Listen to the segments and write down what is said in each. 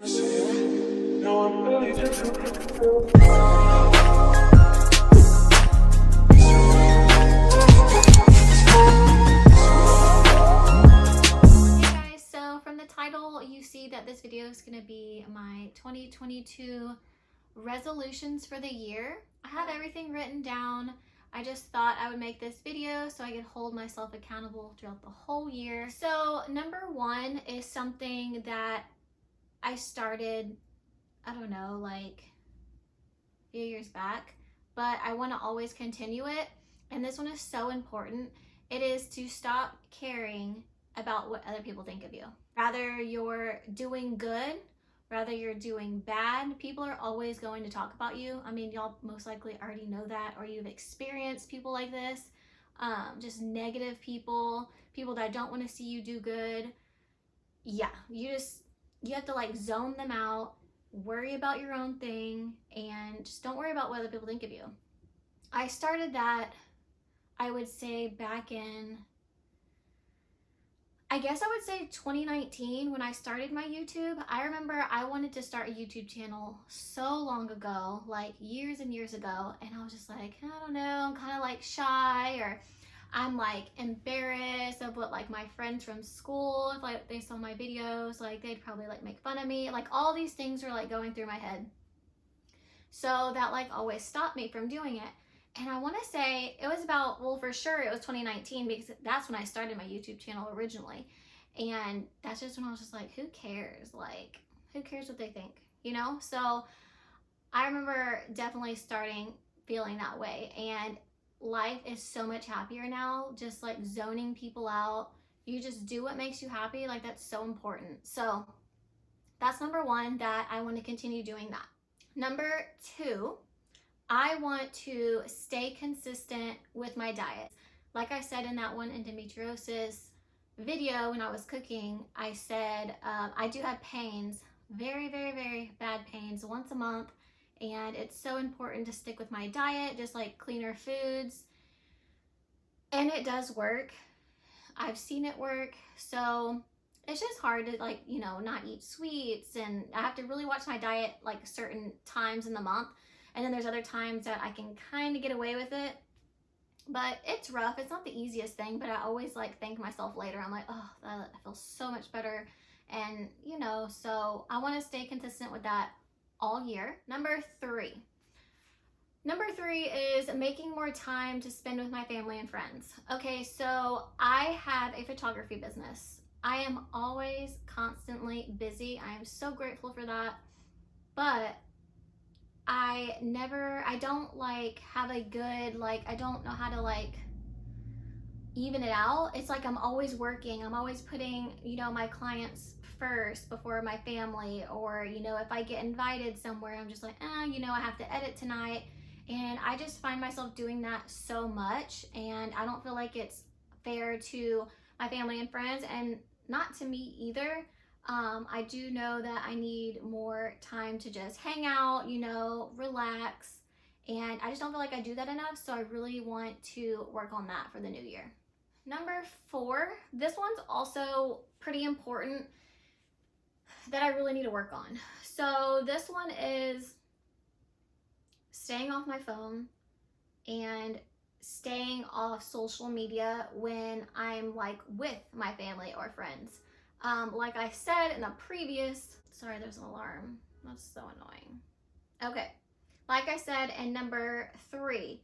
So from the title, you see that this video is going to be my 2022 resolutions for the year. I have everything written down. I just thought I would make this video so I could hold myself accountable throughout the whole year. So number one is something that I started, I don't know, like a few years back, but I want to always continue it. And this one is so important. It is to stop caring about what other people think of you. Rather you're doing good, rather you're doing bad, people are always going to talk about you. I mean, y'all most likely already know that, or you've experienced people like this, just negative people that don't want to see you do good. Yeah, you have to like zone them out, worry about your own thing, and just don't worry about what other people think of you. I started that, I would say back in, I guess I would say 2019 when I started my YouTube. I remember I wanted to start a YouTube channel so long ago, like years and years ago, and I was just like, I don't know, I'm kind of like shy, or I'm like embarrassed of what like my friends from school, if like they saw my videos, like they'd probably like make fun of me. Like all these things were like going through my head. So that like always stopped me from doing it. And I want to say it was about, well, for sure it was 2019 because that's when I started my YouTube channel originally. And that's just when I was just like, who cares? Like, who cares what they think, you know? So I remember definitely starting feeling that way. And life is so much happier now, just like zoning people out. You just do what makes you happy. Like that's so important. So that's number one, that I want to continue doing that. Number two, I want to stay consistent with my diet. Like I said in that one endometriosis video when I was cooking, I said I do have pains, very, very, very bad pains once a month. And it's so important to stick with my diet, just like cleaner foods. And it does work. I've seen it work. So it's just hard to like, you know, not eat sweets. And I have to really watch my diet like certain times in the month. And then there's other times that I can kind of get away with it. But it's rough. It's not the easiest thing, but I always like thank myself later. I'm like, oh, I feel so much better. And, you know, so I want to stay consistent with that all year. Number three is making more time to spend with my family and friends. Okay, so I have a photography business. I am always constantly busy. I am so grateful for that. But I don't like have a good, like, I don't know how to like even it out. It's like I'm always working. I'm always putting, you know, my clients first before my family. Or, you know, if I get invited somewhere, I'm just like, you know, I have to edit tonight. And I just find myself doing that so much. And I don't feel like it's fair to my family and friends, and not to me either. I do know that I need more time to just hang out, you know, relax, and I just don't feel like I do that enough, so I really want to work on that for the new year. Number four, this one's also pretty important that I really need to work on. So this one is staying off my phone and staying off social media when I'm like with my family or friends. Like I said in the previous, sorry, there's an alarm. That's so annoying. Okay, like I said in number three,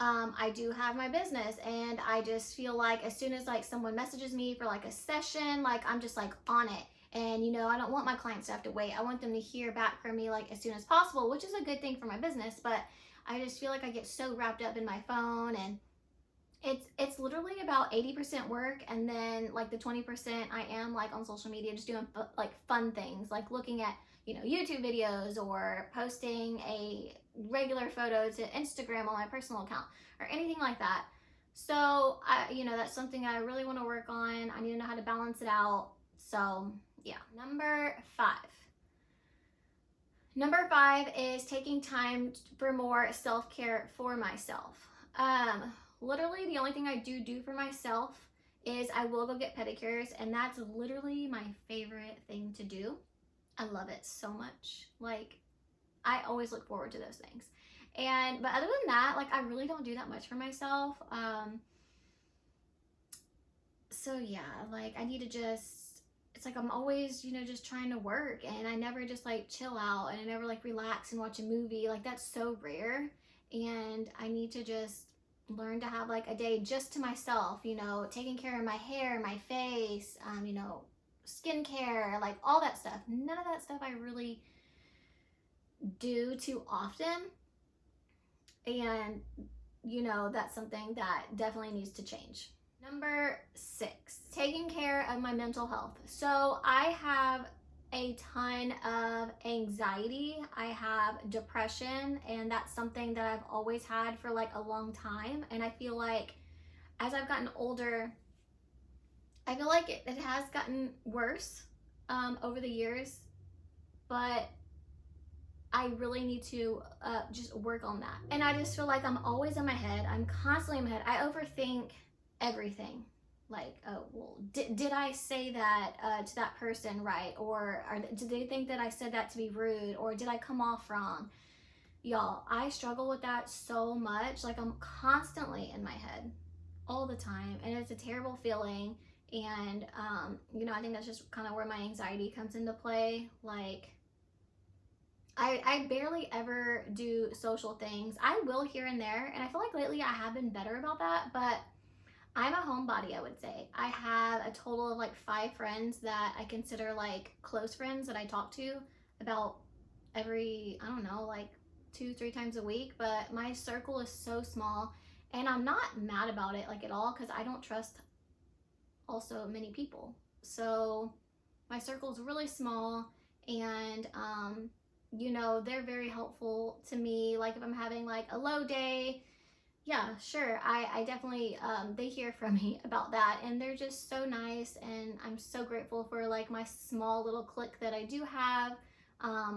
I do have my business, and I just feel like as soon as like someone messages me for like a session, like I'm just like on it. And you know, I don't want my clients to have to wait. I want them to hear back from me like as soon as possible, which is a good thing for my business, but I just feel like I get so wrapped up in my phone, and it's literally about 80% work, and then like the 20% I am like on social media just doing like fun things, like looking at, you know, YouTube videos or posting a regular photo to Instagram on my personal account or anything like that. So you know, that's something I really want to work on. I need to know how to balance it out. So yeah. Number five is taking time for more self-care for myself. Literally the only thing I do for myself is I will go get pedicures, and that's literally my favorite thing to do. I love it so much. Like, I always look forward to those things. But other than that, like, I really don't do that much for myself. So yeah, like, I need to just, it's like I'm always, you know, just trying to work, and I never just like chill out, and I never like relax and watch a movie. Like, that's so rare. And I need to just learn to have like a day just to myself, you know, taking care of my hair, my face, you know, skincare, like all that stuff. None of that stuff I really do too often. And, you know, that's something that definitely needs to change. Number 6, taking care of my mental health. So I have a ton of anxiety. I have depression, and that's something that I've always had for like a long time. And I feel like as I've gotten older, I feel like it has gotten worse over the years, but I really need to just work on that. And I just feel like I'm always in my head. I'm constantly in my head. I overthink everything. Like, oh, well, did I say that to that person right? Or did they think that I said that to be rude? Or did I come off wrong? Y'all, I struggle with that so much. Like, I'm constantly in my head all the time. And it's a terrible feeling. And, you know, I think that's just kind of where my anxiety comes into play. Like, I barely ever do social things. I will here and there. And I feel like lately I have been better about that. But I'm a homebody, I would say. I have a total of like 5 friends that I consider like close friends that I talk to about every, I don't know, like 2-3 times a week. But my circle is so small, and I'm not mad about it like at all, because I don't trust also many people. So my circle is really small, and you know, they're very helpful to me. Like, if I'm having like a low day, yeah, sure, I definitely, they hear from me about that, and they're just so nice, and I'm so grateful for like my small little clique that I do have.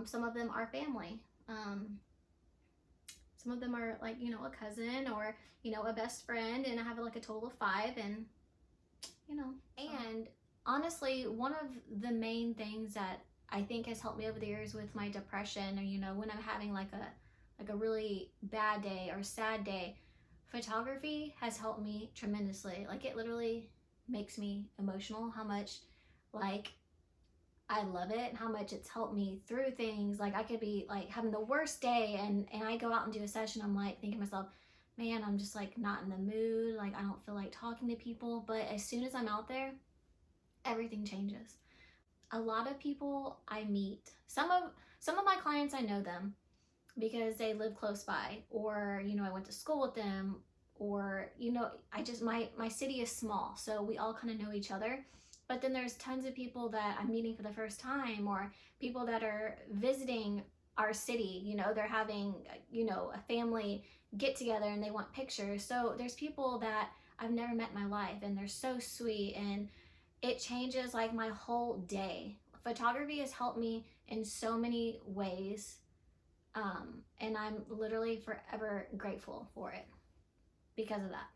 Some of them are family. Some of them are like, you know, a cousin, or, you know, a best friend, and I have like a total of 5, and, you know. And honestly, one of the main things that I think has helped me over the years with my depression, or, you know, when I'm having like a really bad day or sad day, photography has helped me tremendously. Like, it literally makes me emotional how much like I love it, and how much it's helped me through things. Like, I could be like having the worst day, and I go out and do a session, I'm like thinking to myself, man, I'm just like not in the mood, like I don't feel like talking to people. But as soon as I'm out there, everything changes. A lot of people I meet, some of my clients, I know them because they live close by, or, you know, I went to school with them, or, you know, I just, my city is small, so we all kind of know each other. But then there's tons of people that I'm meeting for the first time, or people that are visiting our city. You know, they're having, you know, a family get together and they want pictures. So there's people that I've never met in my life, and they're so sweet, and it changes like my whole day. Photography has helped me in so many ways, and I'm literally forever grateful for it because of that.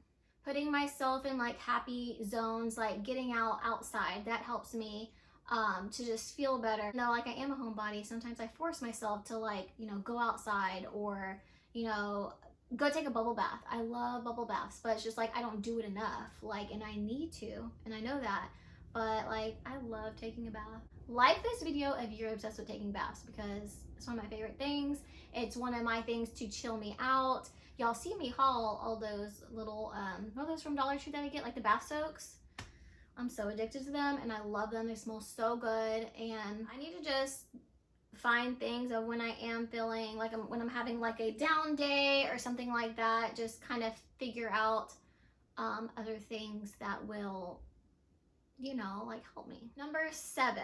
Putting myself in like happy zones, like getting outside, that helps me to just feel better. Though, like, I am a homebody, sometimes I force myself to, like, you know, go outside, or, you know, go take a bubble bath. I love bubble baths, but it's just like I don't do it enough. Like, and I need to, and I know that. But like, I love taking a bath. Like this video if you're obsessed with taking baths, because it's one of my favorite things. It's one of my things to chill me out. Y'all see me haul all those little, what are those from Dollar Tree that I get, like the bath soaks? I'm so addicted to them, and I love them. They smell so good, and I need to just find things of when I am feeling like when I'm having like a down day or something like that, just kind of figure out other things that will, you know, like help me. Number 7,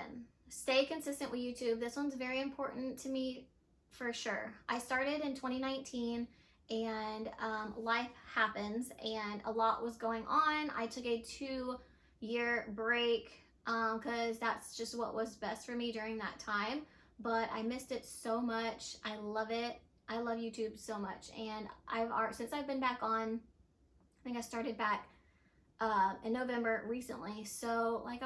stay consistent with YouTube. This one's very important to me for sure. I started in 2019, and life happens, and a lot was going on. I took a 2-year break because that's just what was best for me during that time. But I missed it so much. I love it. I love YouTube so much, and since I've been back on, I think I started back in November recently. So like,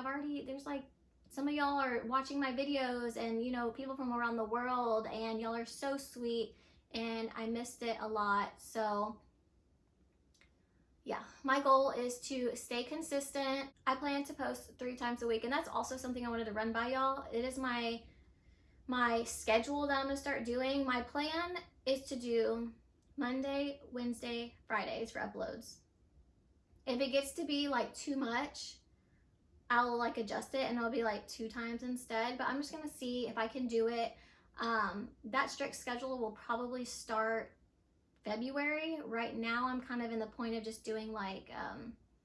there's like some of y'all are watching my videos, and you know, people from around the world, and y'all are so sweet, and I missed it a lot. So yeah, my goal is to stay consistent. I plan to post 3 times a week, and that's also something I wanted to run by y'all. It is my schedule that I'm gonna start doing. My plan is to do Monday, Wednesday, Fridays for uploads. If it gets to be like too much, I'll like adjust it and it'll be like 2 times instead, but I'm just gonna see if I can do it. That strict schedule will probably start February. Right now I'm kind of in the point of just doing like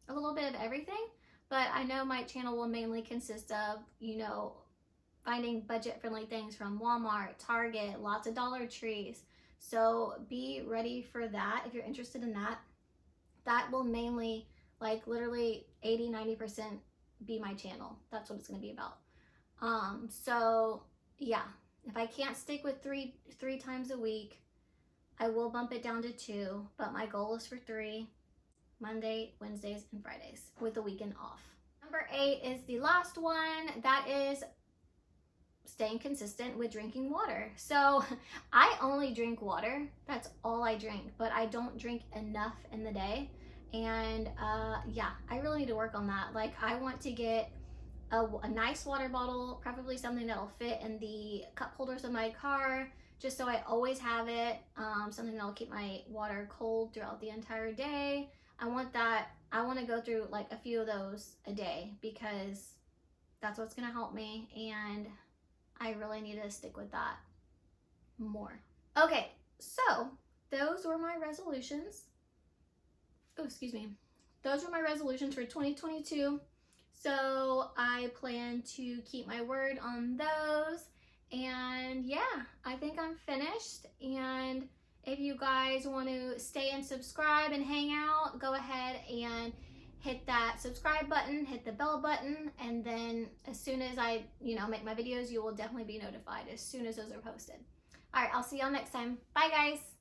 a little bit of everything, but I know my channel will mainly consist of, you know, finding budget friendly things from Walmart, Target, lots of Dollar Trees. So be ready for that if you're interested in that. That will mainly, like literally 80-90% be my channel. That's what it's going to be about. So yeah, if I can't stick with three times a week, I will bump it down to 2, but my goal is for 3, Monday, Wednesdays, and Fridays, with the weekend off. Number 8 is the last one. That is staying consistent with drinking water. So I only drink water. That's all I drink, but I don't drink enough in the day. And yeah, I really need to work on that. Like, I want to get a nice water bottle, preferably something that'll fit in the cup holders of my car, just so I always have it. Something that'll keep my water cold throughout the entire day. I want that. I want to go through like a few of those a day, because that's what's going to help me, and I really need to stick with that more. Okay, so those were my resolutions. Oh, excuse me. Those were my resolutions for 2022. So I plan to keep my word on those. And yeah, I think I'm finished. And if you guys want to stay and subscribe and hang out, go ahead and hit that subscribe button, hit the bell button, and then as soon as I, make my videos, you will definitely be notified as soon as those are posted. All right, I'll see y'all next time. Bye, guys.